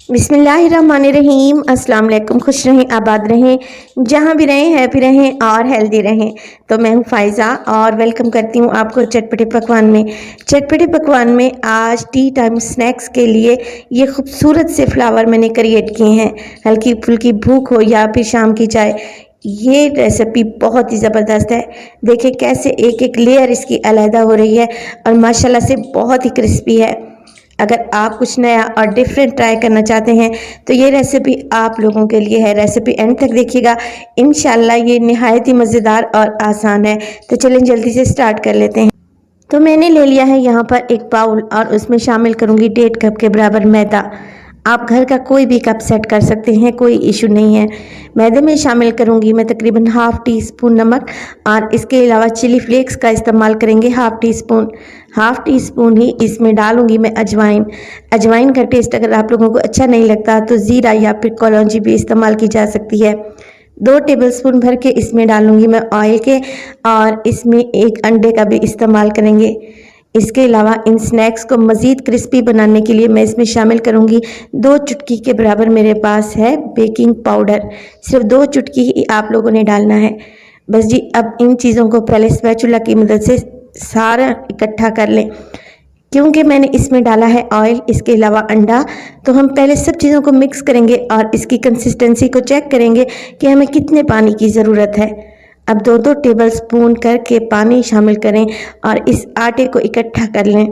बिस्मिल्लाहिर्रहमानिर्रहीम। अस्सलाम वालेकुम। खुश रहें, आबाद रहें, जहाँ भी रहें हैप्पी रहें और हेल्दी रहें। तो मैं हूँ फ़ायज़ा और वेलकम करती हूँ आपको चटपटे पकवान में। चटपटे पकवान में आज टी टाइम स्नैक्स के लिए ये खूबसूरत से फ्लावर मैंने क्रिएट किए हैं। हल्की फुल्की भूख हो या फिर शाम की चाय, ये रेसिपी बहुत ही ज़बरदस्त है। देखिए कैसे एक एक लेयर इसकी अलहदा हो रही है और माशाल्लाह से बहुत ही क्रिस्पी है। अगर आप कुछ नया और डिफरेंट ट्राई करना चाहते हैं तो ये रेसिपी आप लोगों के लिए है। रेसिपी एंड तक देखिएगा, इंशाल्लाह ये निहायत ही मज़ेदार और आसान है। तो चलें जल्दी से स्टार्ट कर लेते हैं। तो मैंने ले लिया है यहाँ पर एक बाउल और उसमें शामिल करूँगी 1.5 कप के बराबर मैदा। आप घर का कोई भी कप सेट कर सकते हैं, कोई इशू नहीं है। मैदे में शामिल करूँगी मैं तकरीबन हाफ़ टी स्पून नमक और इसके अलावा चिली फ्लेक्स का इस्तेमाल करेंगे हाफ़ टी स्पून ही इसमें डालूँगी मैं अजवाइन। अजवाइन का टेस्ट अगर आप लोगों को अच्छा नहीं लगता तो ज़ीरा या फिर कलौंजी भी इस्तेमाल की जा सकती है। 2 टेबलस्पून भर के इसमें डालूँगी मैं ऑयल के और इसमें 1 अंडे का भी इस्तेमाल करेंगे। इसके अलावा इन स्नैक्स को मज़ीद क्रिस्पी बनाने के लिए मैं इसमें शामिल करूँगी 2 चुटकी के बराबर मेरे पास है बेकिंग पाउडर। सिर्फ 2 चुटकी ही आप लोगों ने डालना है बस जी। अब इन चीज़ों को पहले स्पैचुला की मदद से सारा इकट्ठा कर लें। क्योंकि मैंने इसमें डाला है ऑयल, इसके अलावा अंडा, तो हम पहले सब चीज़ों को मिक्स करेंगे और इसकी कंसिस्टेंसी को चेक करेंगे कि हमें कितने पानी की ज़रूरत है। अब 2-2 टेबल स्पून करके पानी शामिल करें और इस आटे को इकट्ठा कर लें।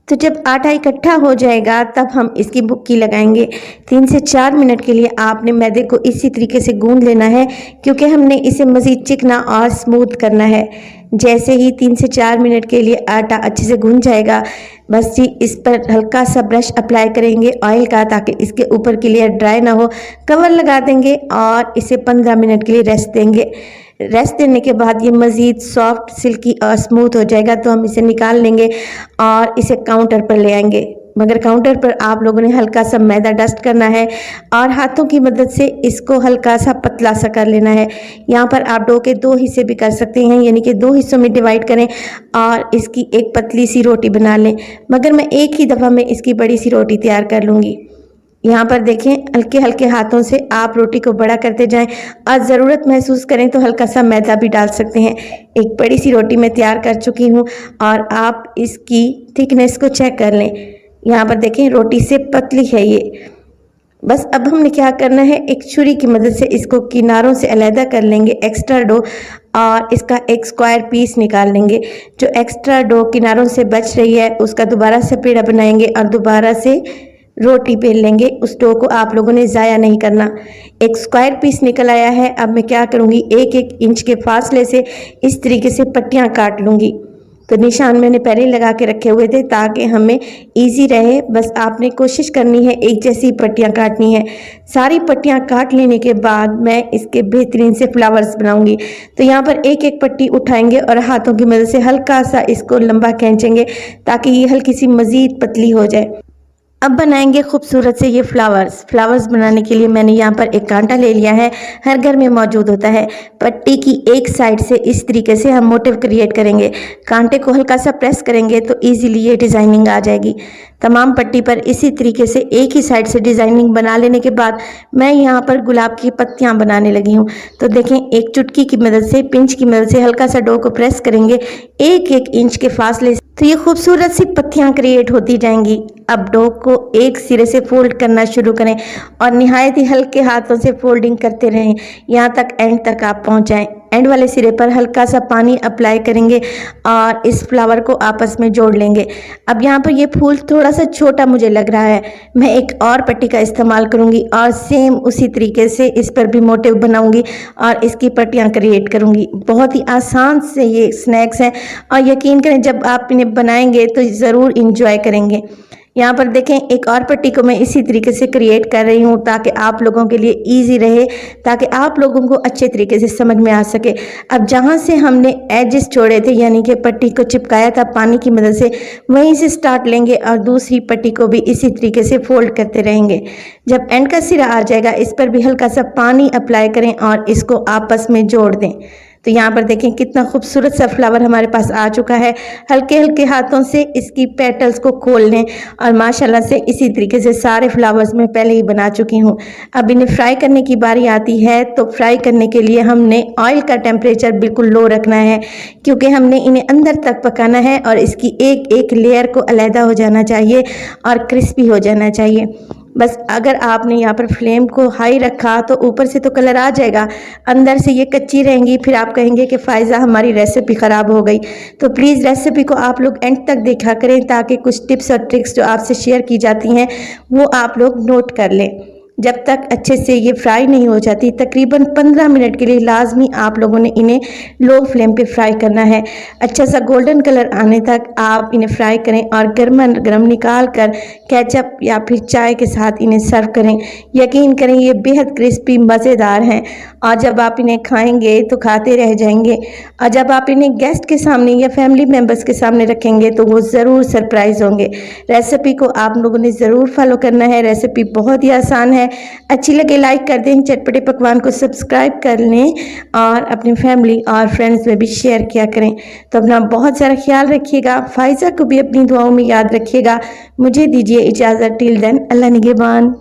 तो जब आटा इकट्ठा हो जाएगा तब हम इसकी बुक्की लगाएंगे। 3 से 4 मिनट के लिए आपने मैदे को इसी तरीके से गूंद लेना है क्योंकि हमने इसे मज़ीद चिकना और स्मूथ करना है। जैसे ही 3 से 4 मिनट के लिए आटा अच्छे से गूंद जाएगा, बस जी इस पर हल्का सा ब्रश अप्लाई करेंगे ऑयल का ताकि इसके ऊपर की लेयर ड्राई ना हो। कवर लगा देंगे और इसे 15 मिनट के लिए रेस्ट देंगे। रेस्ट देने के बाद ये मज़ीद सॉफ्ट, सिल्की और स्मूथ हो जाएगा तो हम इसे निकाल लेंगे और इसे काउंटर पर ले आएंगे। मगर काउंटर पर आप लोगों ने हल्का सा मैदा डस्ट करना है और हाथों की मदद से इसको हल्का सा पतला सा कर लेना है। यहाँ पर आप डो के 2 हिस्से भी कर सकते हैं, यानी कि 2 हिस्सों में डिवाइड करें और इसकी एक पतली सी रोटी बना लें। मगर मैं एक ही दफ़ा में इसकी बड़ी सी रोटी तैयार कर लूँगी। यहाँ पर देखें, हल्के हल्के हाथों से आप रोटी को बड़ा करते जाएं और ज़रूरत महसूस करें तो हल्का सा मैदा भी डाल सकते हैं। एक बड़ी सी रोटी मैं तैयार कर चुकी हूँ और आप इसकी थिकनेस को चेक कर लें। यहाँ पर देखें रोटी से पतली है ये। बस अब हमने क्या करना है, एक छुरी की मदद से इसको किनारों से अलहदा कर लेंगे एक्स्ट्रा डो और इसका एक स्क्वायर पीस निकाल लेंगे। जो एक्स्ट्रा डो किनारों से बच रही है उसका दोबारा से पेड़ा बनाएंगे और दोबारा से रोटी बेल लेंगे। उस डो को आप लोगों ने ज़ाया नहीं करना। एक स्क्वायर पीस निकल आया है। अब मैं क्या करूँगी, 1-1 इंच के फासले से इस तरीके से पट्टियाँ काट लूँगी। तो निशान मैंने पहले ही लगा के रखे हुए थे ताकि हमें इजी रहे। बस आपने कोशिश करनी है एक जैसी पट्टियाँ काटनी है। सारी पट्टियाँ काट लेने के बाद मैं इसके बेहतरीन से फ्लावर्स बनाऊंगी। तो यहाँ पर एक एक पट्टी उठाएंगे और हाथों की मदद से हल्का सा इसको लंबा खींचेंगे ताकि ये हल्की सी मज़ीद पतली हो जाए। अब बनाएंगे खूबसूरत से ये फ्लावर्स बनाने के लिए मैंने यहाँ पर एक कांटा ले लिया है, हर घर में मौजूद होता है। पट्टी की एक साइड से इस तरीके से हम मोटिव क्रिएट करेंगे। कांटे को हल्का सा प्रेस करेंगे तो इजीली ये डिज़ाइनिंग आ जाएगी। तमाम पट्टी पर इसी तरीके से एक ही साइड से डिज़ाइनिंग बना लेने के बाद मैं यहाँ पर गुलाब की पत्तियाँ बनाने लगी हूँ। तो देखें, एक चुटकी की मदद से, पिंच की मदद से हल्का सा डो को प्रेस करेंगे 1-1 इंच के फासले से, तो ये खूबसूरत सी पत्तियाँ क्रिएट होती जाएंगी। अब डो को एक सिरे से फोल्ड करना शुरू करें और निहायत ही हल्के हाथों से फोल्डिंग करते रहें यहाँ तक एंड तक आप पहुँच जाएं। एंड वाले सिरे पर हल्का सा पानी अप्लाई करेंगे और इस फ्लावर को आपस में जोड़ लेंगे। अब यहाँ पर ये फूल थोड़ा सा छोटा मुझे लग रहा है, मैं एक और पट्टी का इस्तेमाल करूँगी और सेम उसी तरीके से इस पर भी मोटिव बनाऊँगी और इसकी पट्टियाँ क्रिएट करूँगी। बहुत ही आसान से ये स्नैक्स हैं और यकीन करें जब आप इन्हें बनाएंगे तो ज़रूर इंजॉय करेंगे। यहाँ पर देखें, एक और पट्टी को मैं इसी तरीके से क्रिएट कर रही हूँ ताकि आप लोगों के लिए इजी रहे, ताकि आप लोगों को अच्छे तरीके से समझ में आ सके। अब जहाँ से हमने एजेस छोड़े थे, यानी कि पट्टी को चिपकाया था पानी की मदद से, वहीं से स्टार्ट लेंगे और दूसरी पट्टी को भी इसी तरीके से फोल्ड करते रहेंगे। जब एंड का सिरा आ जाएगा इस पर भी हल्का सा पानी अप्लाई करें और इसको आपस में जोड़ दें। तो यहाँ पर देखें कितना खूबसूरत सा फ्लावर हमारे पास आ चुका है। हल्के हल्के हाथों से इसकी पेटल्स को खोल लें और माशाल्लाह से इसी तरीके से सारे फ्लावर्स मैं पहले ही बना चुकी हूँ। अब इन्हें फ्राई करने की बारी आती है, तो फ्राई करने के लिए हमने ऑयल का टेम्परेचर बिल्कुल लो रखना है, क्योंकि हमने इन्हें अंदर तक पकाना है और इसकी एक एक लेयर को अलहदा हो जाना चाहिए और क्रिस्पी हो जाना चाहिए। बस अगर आपने यहाँ पर फ्लेम को हाई रखा तो ऊपर से तो कलर आ जाएगा, अंदर से ये कच्ची रहेंगी, फिर आप कहेंगे कि फ़ायज़ा हमारी रेसिपी ख़राब हो गई। तो प्लीज़ रेसिपी को आप लोग एंड तक देखा करें, ताकि कुछ टिप्स और ट्रिक्स जो आपसे शेयर की जाती हैं वो आप लोग नोट कर लें। जब तक अच्छे से ये फ्राई नहीं हो जाती, तकरीबन 15 मिनट के लिए लाजमी आप लोगों ने इन्हें लो फ्लेम पे फ्राई करना है। अच्छा सा गोल्डन कलर आने तक आप इन्हें फ्राई करें और गर्मा गर्म निकाल कर केचप या फिर चाय के साथ इन्हें सर्व करें। यकीन करें ये बेहद क्रिस्पी मज़ेदार हैं और जब आप इन्हें खाएंगे तो खाते रह जाएंगे, और जब आप इन्हें गेस्ट के सामने या फैमिली मेम्बर्स के सामने रखेंगे तो वो ज़रूर सरप्राइज़ होंगे। रेसिपी को आप लोगों ने ज़रूर फॉलो करना है, रेसिपी बहुत ही आसान है। अच्छी लगे लाइक कर दें, चटपटे पकवान को सब्सक्राइब कर लें और अपनी फैमिली और फ्रेंड्स में भी शेयर किया करें। तो अपना बहुत सारा ख्याल रखिएगा, फ़ायज़ा को भी अपनी दुआओं में याद रखिएगा। मुझे दीजिए इजाज़त, टिल देन अल्लाह निगहबान।